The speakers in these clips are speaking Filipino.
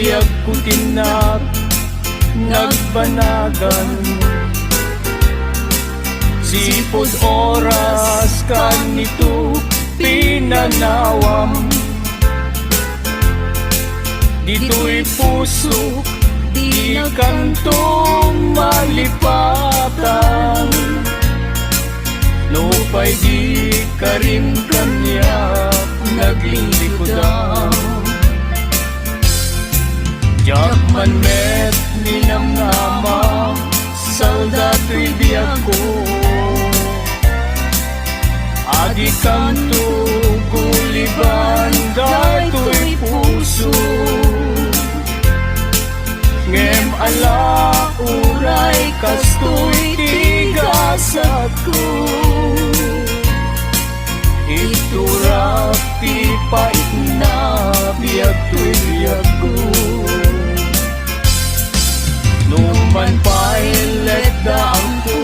biyag ko tinak nagbanagan. Sipod oras kanito pinanawam, dito'y pusok di kantong malipatan. Lupay di ka rin kanya naglilikodan. Jakman met ninamnama saldato'y biyag ko, adi kanto guliban dato'y puso. Ngem ala uray kasto'y tigasat ko, iturap ti pait na biyag to'y biyag ko. Numan pa'y letdaan ko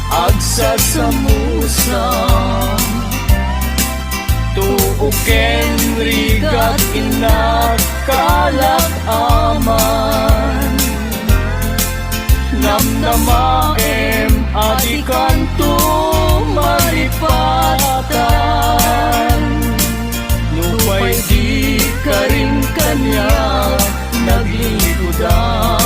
agsasamusa, tuuken rigat inakalak aman. Namnamaem adikanto maripatan, nupay di ka rin kanya naglilikodan.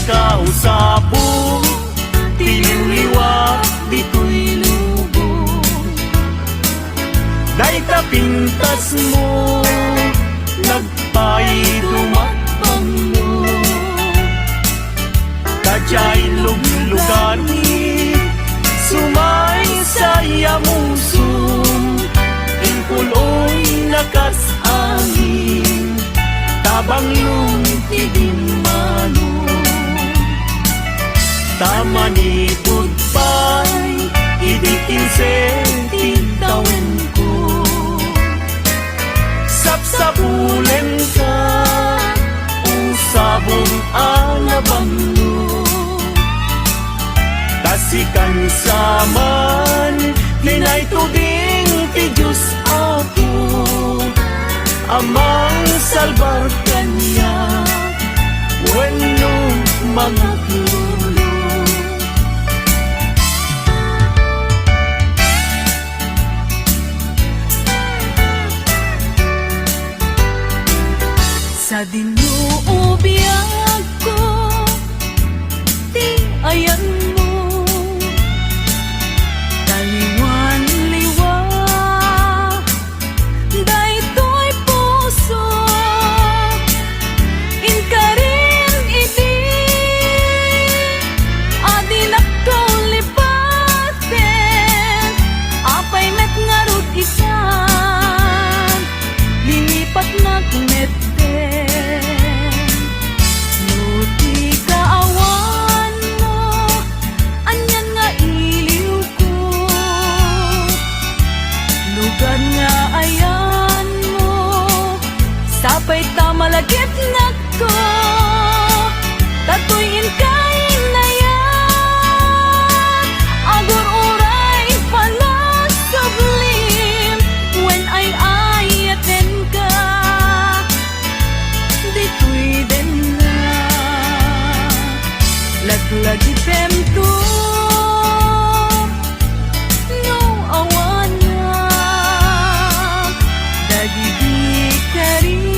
Kausabo, tiliwliwa, dito'y lubo. Dahil kapintas mo, nagpa'y dumatpang mo. Kadya'y luglugani, sumay sa yamusong. Ingkuloy nakas angin, tabang luntidin mano. Tamani goodbye, idikinsen tawin ko. Sapsapulen ka, usabong alabang mo. Tasikan saman, dinay tuding ti Diyos ako. Amang salbar kanya, wenno mga tulo. Sa dinuubiyag ko, di ayan mo, taliwan-liwa, dayto'y puso, inkarin idi, adinak ko lipaten, apay met ngarut isan, lilipat na kumet. Sapay tamalagit na ko, tatuyin kay nayan. Agur uray palas sublim, when ay ayaten ka, dito'y den na. Laglagi pemto, no awan na, dagigi kari.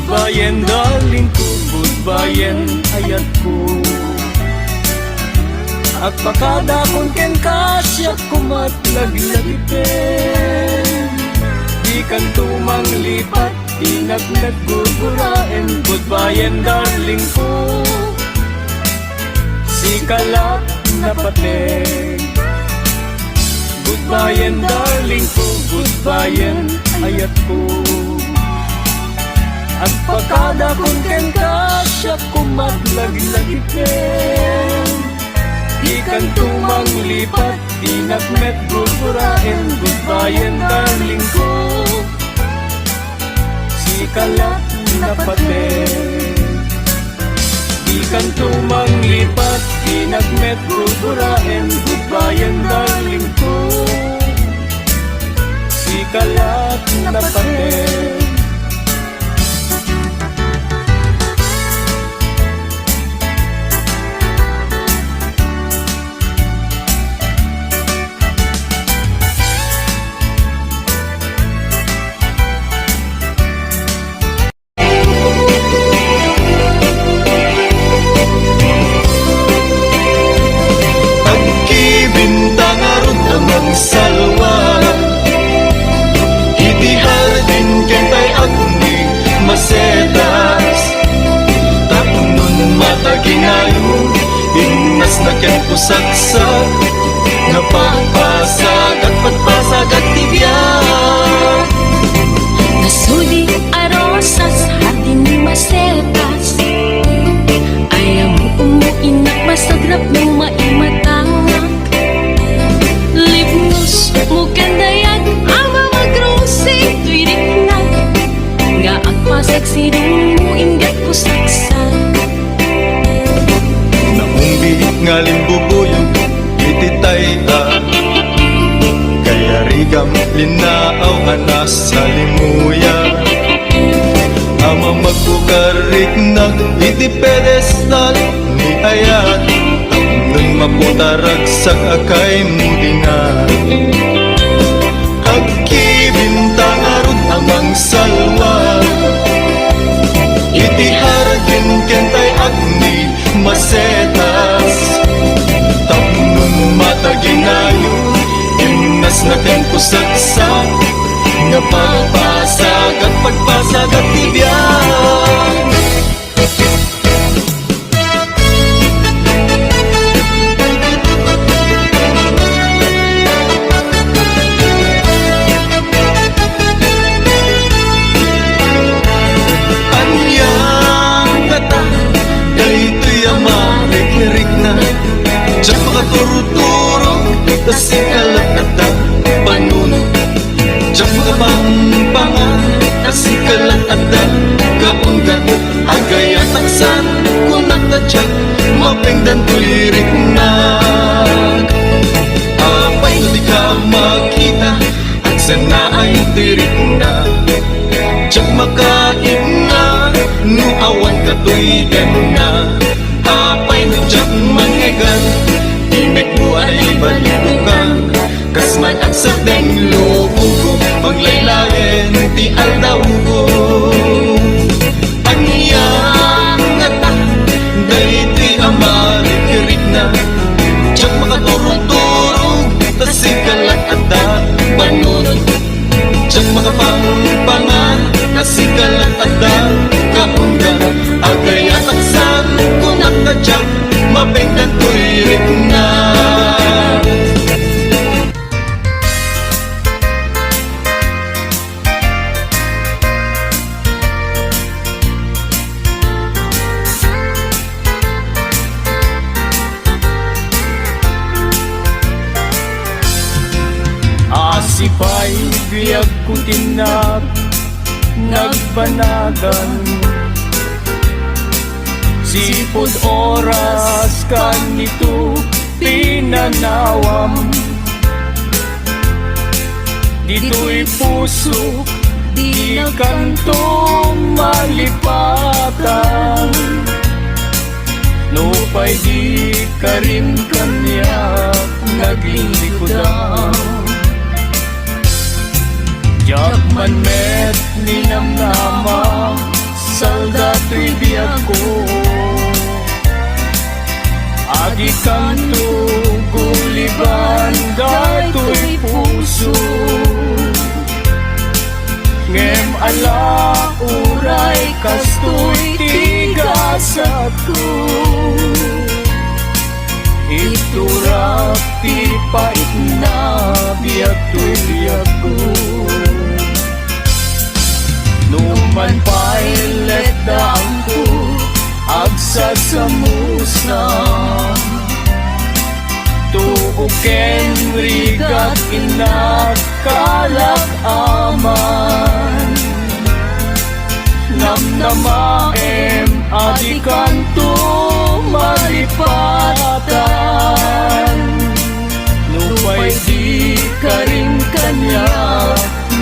Goodbye darling ko, goodbye ayat ko. At pakada kung ken kasya kumat laglagipin. Di kan tumang lipat, inag naggugurain. Goodbye and darling ko, si kalap na pating. Goodbye and darling ko, goodbye and ayat ko. At pakada kung ken kasya kumat laglagipin. Di kan tumang lipat, inag gugurain. Goodbye and darling ko, si kalap na pating. Di kan tumang lipat, inag gugurain. Goodbye and darling ko, si kalap na pating. Salwa Itihal din kentay agni masetas Tapunon mataginayo Ingnas na ken pusaksak Napapasag at pagpasag at tibyak Nasuli arosas hati ni masetas Ayaw mo umuinak masagrap ng maimatang Mukan dayag ang mga grosing tuwirik na Nga ang pasagsidong mo ingat ko saksak Naumbi nga limbubuyog ititay Kaya rigam linaaw anas sa limuya Ama magbukarik na iti pedestal ni ayat Nung maputarag sa akay mo dingat Agkibintang arod amang salwa Itiharagin kentay agni masetas Tapnon mataginayo Ingnas na ken pusaksak Nga pagpasag at pagpasag at tibyak Turuturo kasi kalap at panunod Diyan mga pampangan kasi kalap at kaungan Agay at aksan kung natadyak mapingdan tulirik na Apay di ka makita at sana ay tirik na Diyan makain na nuawan ka tuigan na Apay na diyan mangigan Imik mo ay balibukan Kasman at sa deng lubugo Maglaylayan ti aldaugo Anyang ngata Dahiti amarikirik na Diyak makaturong-turong Tasikalat at da panunod Diyak makapangpangan Tasikalat at da kaundan Agay at aksan kunak na diyak Mapinggan tuwirik na Asipay biyag kutinap nagbanagan Sipod oras kanito pinanawam Dito'y puso di kantong malipatan Nupay di ka rin kanya naging likodan Yakman met ninamnama Saldato'y biyag ko Agi kanto puso. Ngem ala uray kastoy tigasat ko. Iturap ti pait na biyak tuyag ko. Numan pailet daang ko agsasamusa. Tuuken rigat inakalak aman. Namnamaem adikan tumalipatan. Nupay di ka rin kanya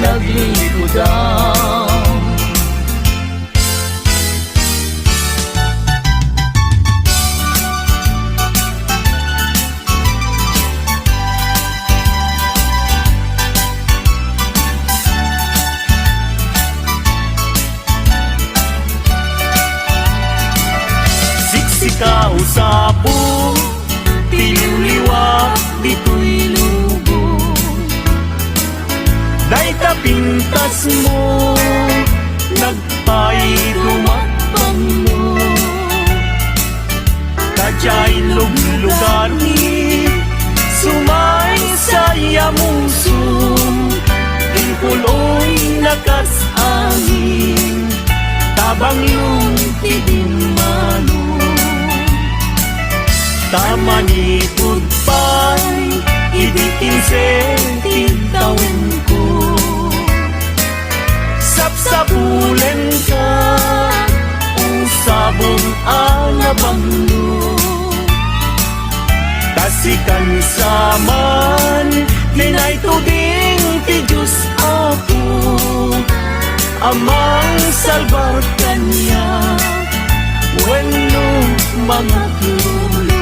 naglilikudan. Kausapo, tiliwak dito'y lubo. Day tapintas mo, nagpairumakpang mo. Kadya'y lugar ni, sumay saya musum. Inpuloy nakasangin, tabang yung tidimano. Tamani putpay, ibitin sentitawin ko. Sapsapulen ka, usabong alabang mo. Tasikan saman, dinay tuding ti Diyos ako. Amang salbar kanya, wenno mga tulo.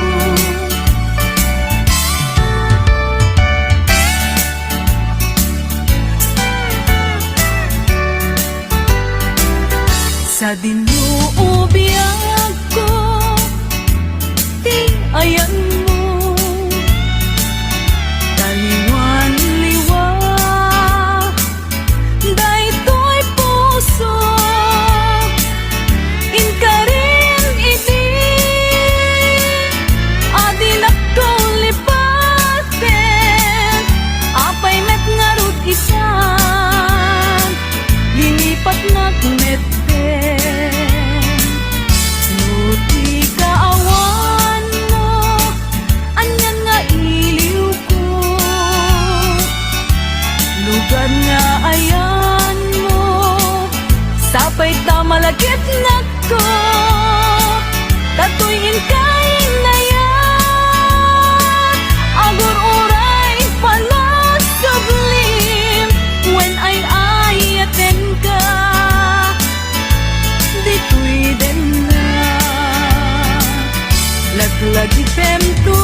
Sa dinuubiyag ko, di ayan mo. Taliwan-liwa, daytoy puso. Inka rin iti, adilak ko lipaten. Apay met ngarut isan, linipat na met. Nuti kaawan mo, anyan nga iliw ko. Lugar nga ayan mo, sapay tamalagit na ko. Tatuyin kain na yan, agur uray panas sublim. When ay ayaten ka, dito'y den na laglagi pemto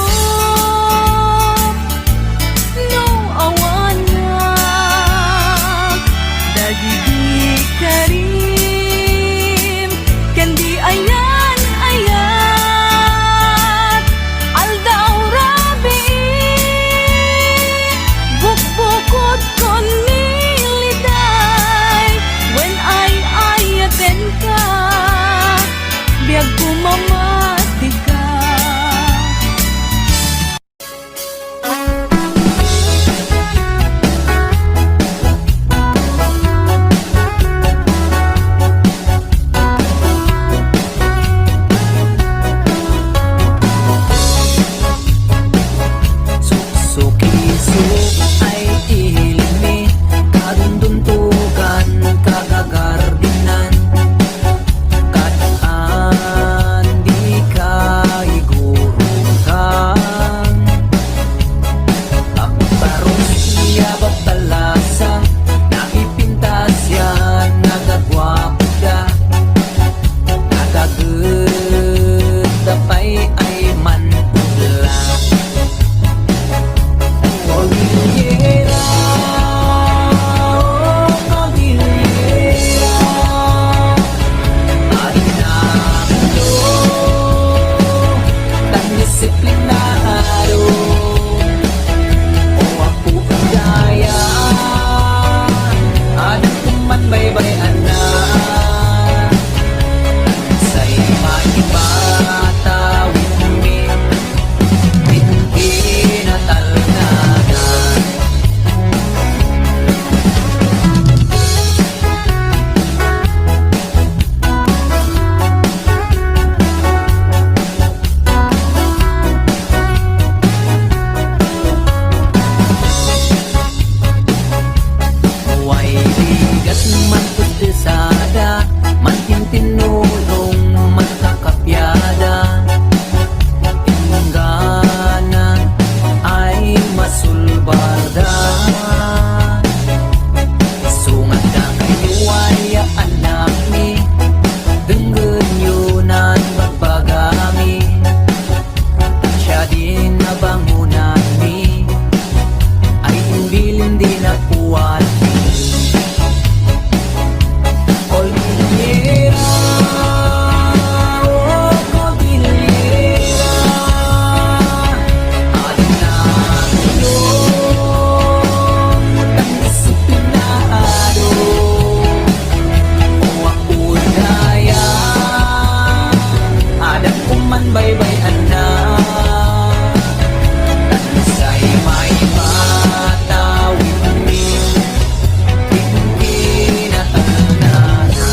no awan na dagidi karim kendi ayan ayat aldaw rabi bukbukod kon niliday when ay ayaten ka biag kumamati ka. desada, mantintinulong magkakapyada. Inggana ay masulbada. Sungat na kayo ay anak ni, denggan yunan magbagami. Siya din na bangunan ni, ay hindi na kuwan. Cordillera, oh Cordillera, alin na ngayon ang disiplinado. O ako daya, anak ko man baybayan na. Tansay may matawid mi, hindi na tanana.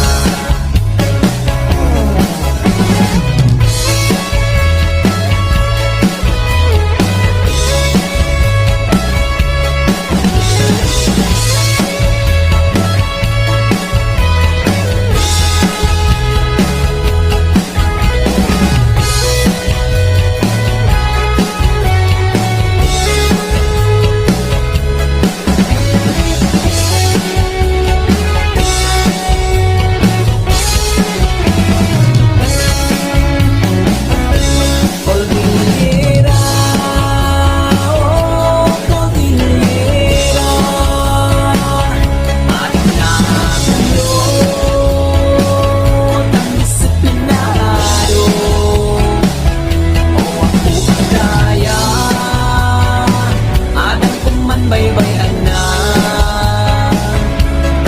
Cordillera, oh Cordillera, alin na ngayon ang disiplinado. O ako daya, anak ko man baybayan na.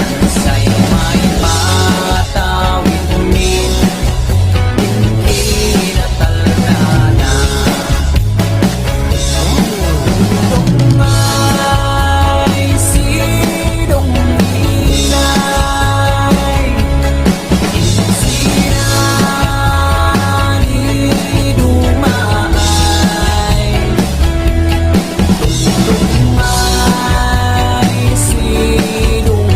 Tansay may patawid min, hindi na talana. Dumay sidong inay, insinani dumay. Dumay sidong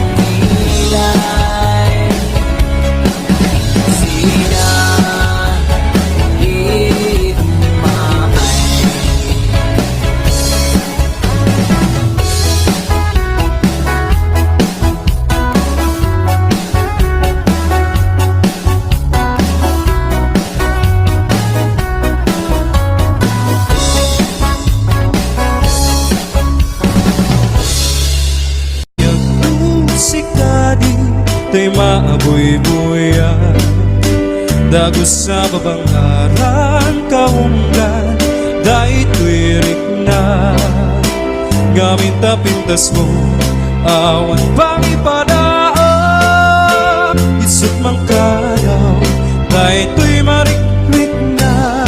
inay, insinani dumay. Sikadi tay maaboy-boya, dagos sa babangaran kaunggan, dahil tuwirik na. Gamit na pintas mo, awan pang ipadaan. Isip mang kayaw, dahil tuy marikrik na.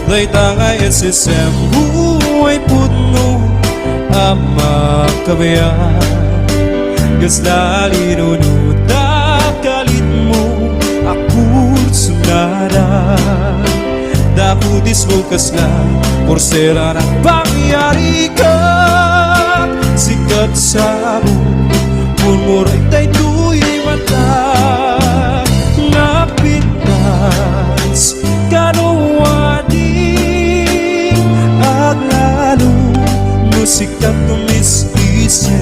Dahil tangay at sisem, buhay puno, ama kabayan. Gaslali nunuta kalit mo, ako sunada. Dakutis mo kasla, porsera ng pangyari ka. Sikat sa mo, murmuray tay tuy mata. Napitas, kanuwadi, aglalo, musikat kumis-isip.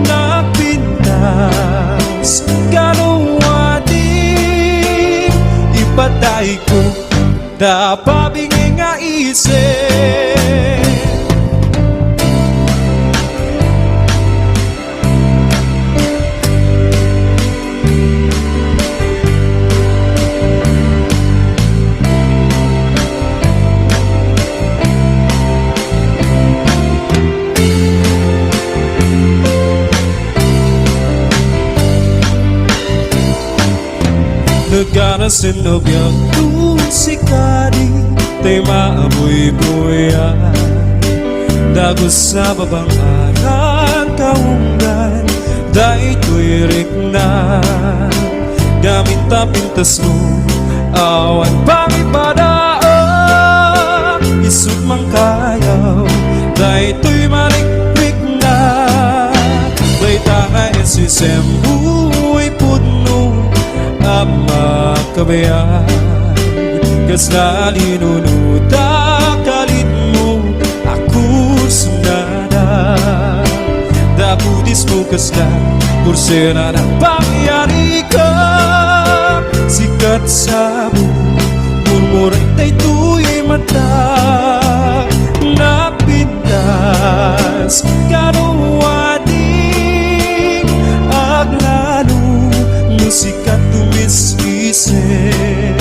Napintas, kanuwadi, ipatay ko, dapabingin nga isip. Nagkanasin biyang tusikadi, tay maaboy-boya, dagos sa babang aran kaunggan, dahil tuwirik na. Gamit na pintas mo, awan pang ipadaan. Isip mang kayaw, dahil tuy marikrik na. Dahil tangay si sembu'y puno ang makabayan. Kas na linunuta kalit mo ako sunada. Daputis mo kas na kursera ng pangyari ka. Sikat sa murmuray tay tuy mata. Napintas karuwating aglalo musikat tumisisip.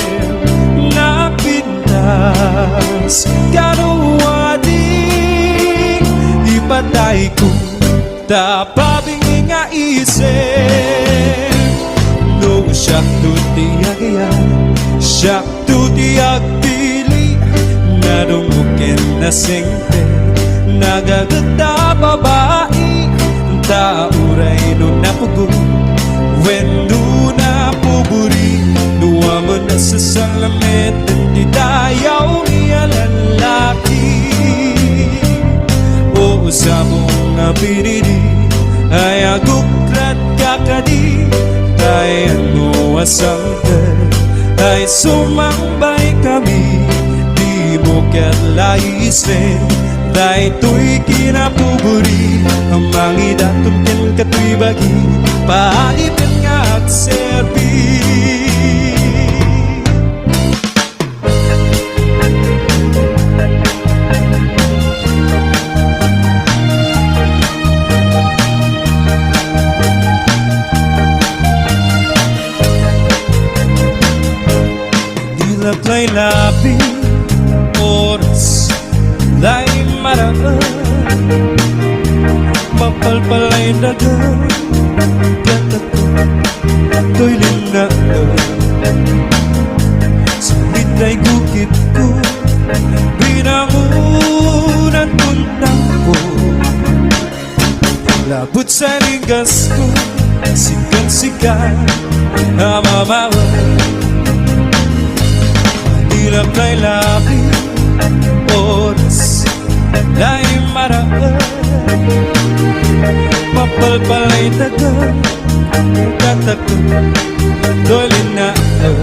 Napintas karuwating ipatay ko tapabing nga isip. No, siyak to tiyagayan, siyak to tiyag pili. Narumukin na singte, nagagata babae. Tauray no napugot, wendo na puburi. Nuwa mo na sa salamet, hindi dayaw niya lalaki. O sa mong pinili, ay agukrat kakadi. Ay ano asangkal, ay sumambay kami. Di mo katlaisin, dahil to'y kinapuburi. Ang mangidatong kin kato'y bagi, paalipin nga at serbi. Dila'y labi, oras la'y maraan. Mapalpalay dagan, gatat ko, to'y linaan. Sa bitay gukit ko, binangunan tuntang ko. Labot sa ligas ko, sikat-sikat na mamawan. Dila'y labi, oras la'y maraan. Mapalpalay dagan, gatat ko, to'y linaan.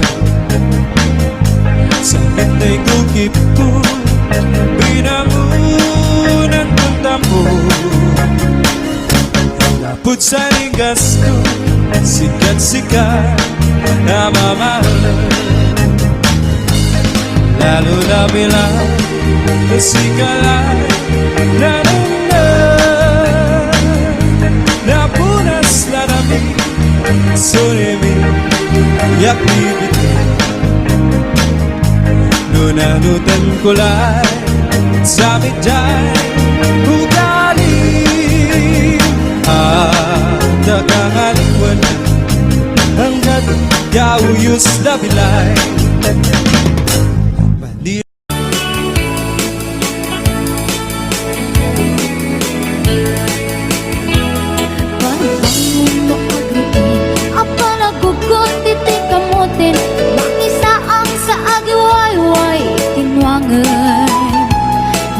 Sa bitay gukit ko, binangunan tuntang ko. Labot sa ligas ko, sikat-sikat na mamahalan. Lalo na bilang sikalay na napunas na namin surimi yakibiti. Nunanutan ko lang sa midjay ugali. At nakangaliwan hanggat yauyos na bilay.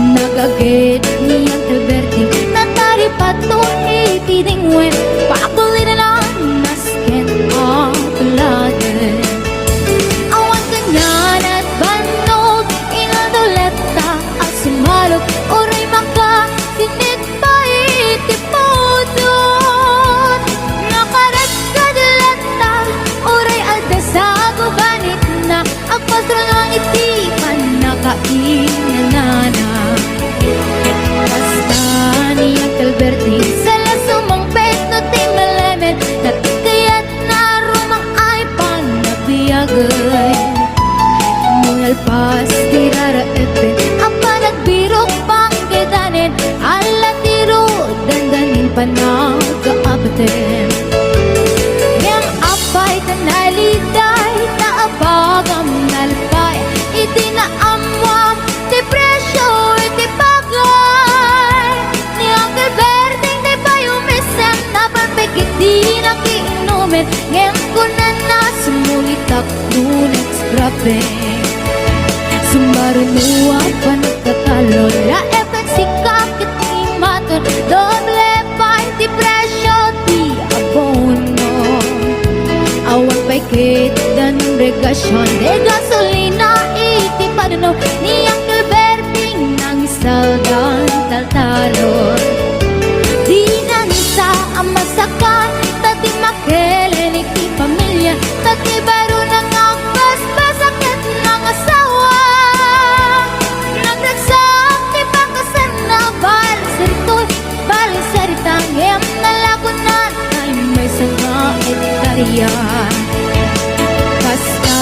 Nagagit niyang Alberti natari patong ipidingwen pakulit na lang nasken ang palagan. Awan kanyan at banog inadoleta at sumalok oray maka sinit pa itipodon. Nakarat kadalata oray aldasago banit na agpastro ng itipan nakainanana. Alberti sala sumang pet no ting malemen natikayat na rumang ay panagbiagay. Mungal pas tirara epen apa nagbirok pang kedanen ala tiro dandanin panagkaabaten. Yang apay tanaliday naabagam nalpay itinaamwam depresyo itipagay. Di nakiinumin ngayon ko na nasumulitak nunit grabe. Sumarunuwa pa nagtatalo la efek si kakit ni maton doble pa depresyo di abo kit dan regasyon de gasolina iti padano ni Uncle Berting nang saldan taltalon di nansa ang masakan tati makelen iti pamilya tati baro nang angkas pasakit ng asawa nagraksak ti pakasan na balisaritang em nalagunan ay may sanga etarya Kasta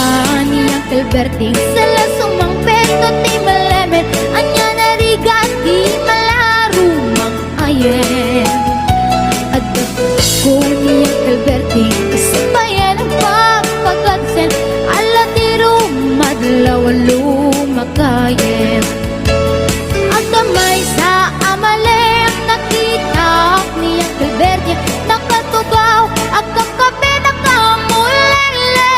ni Uncle Berting sala sumang peto ti malemet anya narigat di malarumang ayen at ko ni Uncle Berting kasabayan ang papagadsen ala ti rumadlaw lumakayen at kamay sa amalem nakita ni Uncle Berting nakatugaw at kakape nakamulele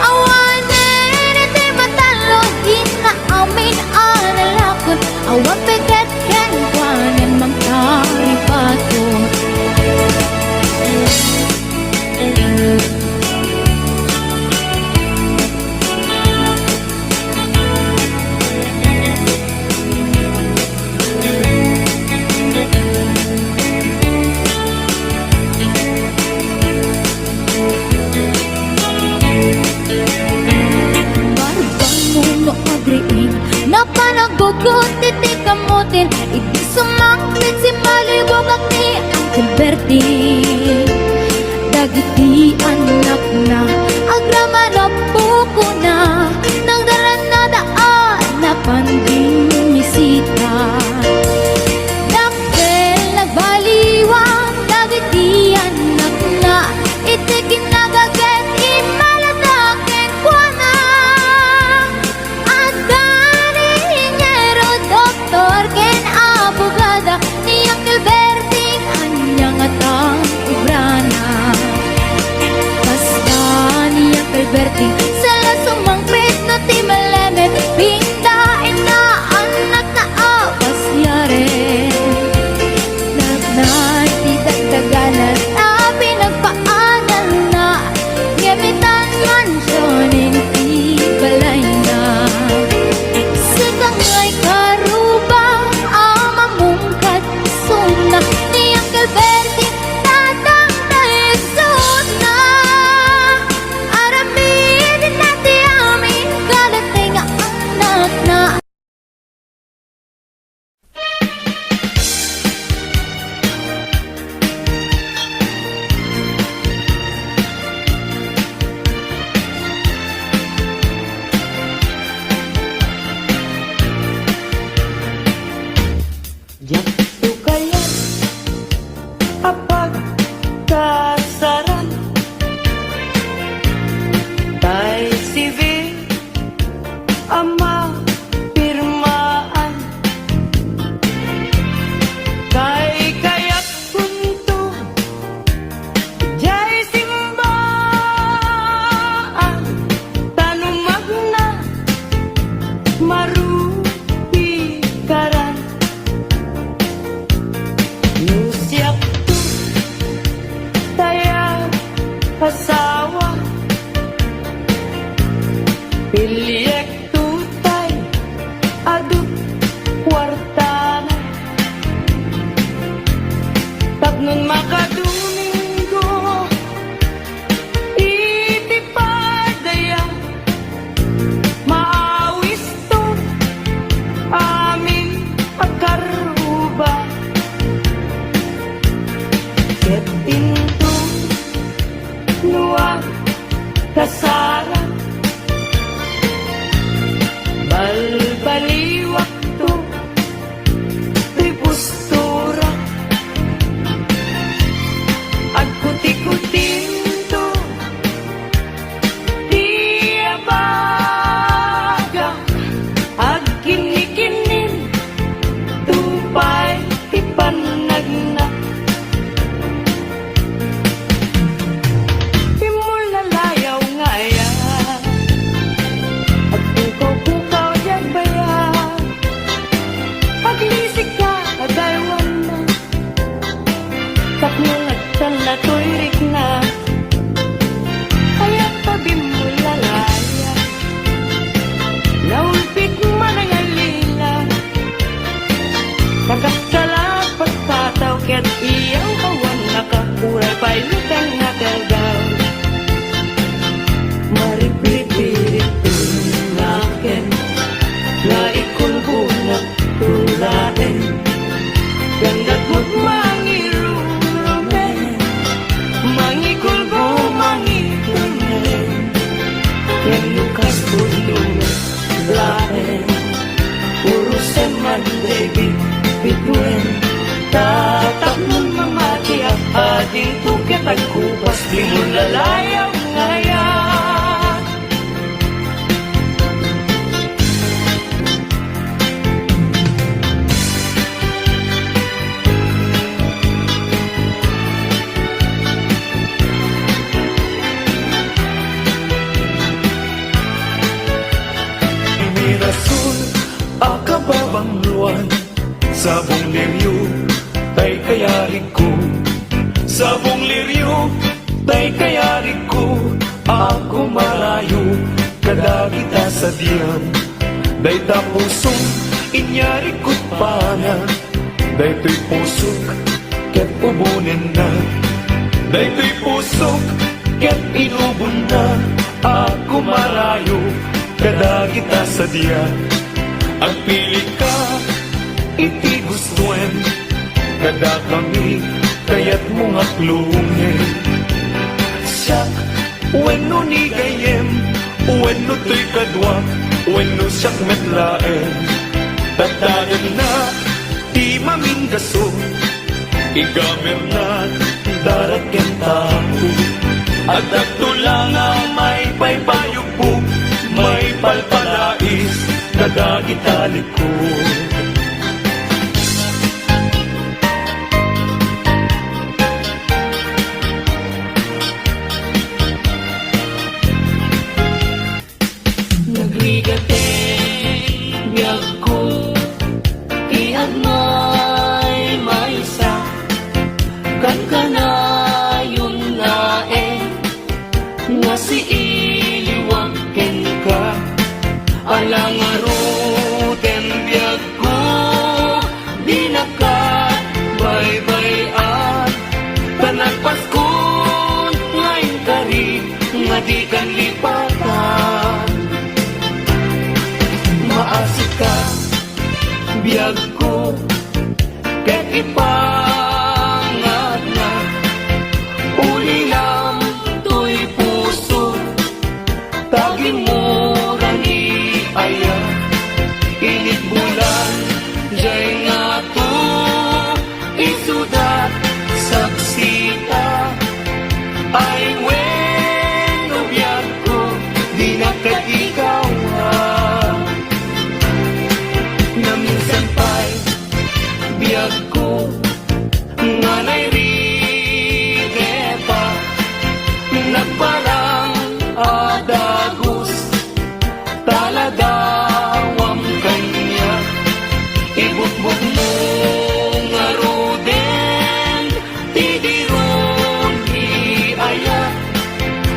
awanin iti matalo inaamin analakon awan peget ken kwanen mangkaripaton napanagugot iti kamutin iti sumangkit si malibog ang ni Uncle Berting dagiti anak na agrama na puko na nang daran na daan na panding misita dakkel nagbaliwang dagiti anak na iti kinagaget imaladaken kwa na doktor ken abogada ni Uncle Berting anyang atang ibrana basta ni Uncle Berting sala sumangpit na ti malemet pindain na anak na awas yare nagnay ti dagdaganan na pinagpaanan na gamitan mansyonin ti balay na Sikangay karubang amamungkat suna ni Uncle Berting tatang taisot na aramin nati amin kalating anak na Yakto kaya't apag kasaran Tay civil ama pirmaan Kay kaya't punto jay simbaan Tanumag na marupi karan Nusyak tu tayag asawa Pilyek tutay aduk kwartana Tapnon makadumingo iti padaya Maawis to amin akaruba Ket pinto nuwag kasara balbaliwak to tuy postura at kuti-kutin to di abaga ag kinikinin tupay ipanagna Timul na layaw ngaya at pukaw-pukaw dyan baya paglisik ka at aywan na tapno nagtan na to'y rik na lalayaw ngayon. Mirasul, akababang luwan, sabong liryo, tay kayari ko. Sabong liryo, tay kayari ko. Ako malayo, kadagita sa diyan. Day tapusong, inyari ko't pana. Day to'y pusok, ket ubunin na. Day to'y pusok, ket inubon na. Ako marayo, kadagita sa diyan. Ang pili ka, iti gustuen. Kada kami, kaya't mga klungin. Siyak, weno ni gayem, weno to'y kadwak, weno siyak metlaen. Tatagan na, di maminggaso, igamer na, daraken tao. At ato lang ang may paypayog po, may palpalais, kadagitalik ko. Nagrigateng biyag ko, iagmay maysa, kan kanayon nga nga si iliwag ken ka, alang aruten biyag ko, di nakat bay-bayan, tanagpaskon ngayon kari, nga di kan lipatan. Maasik ka, biyag ko, ket ipangat na, uli lang to'y puso, taging mo rani aya, init bulan, jay nga to, isudat, saksita, ay weno biyag ko, di na katigawan. Na minsan pa'y biyag ko, nga nairide pa, nagparang adagos, taladawam kanya, ibutbut mo nga ruden, tidiron iaya,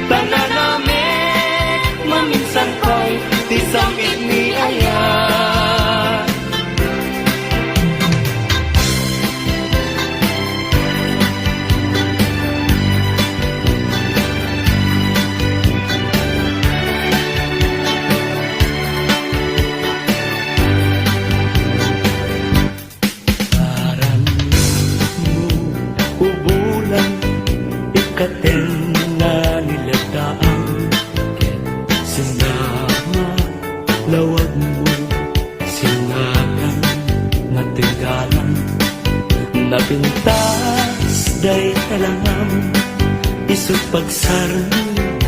tananamek, maminsan pa'y tisamit ni aya. Ubulan, ikaten na nilataan. Sinama, lawag mo, singagan, nga tinggalan. Napintas, day talangam, isut pagsarang,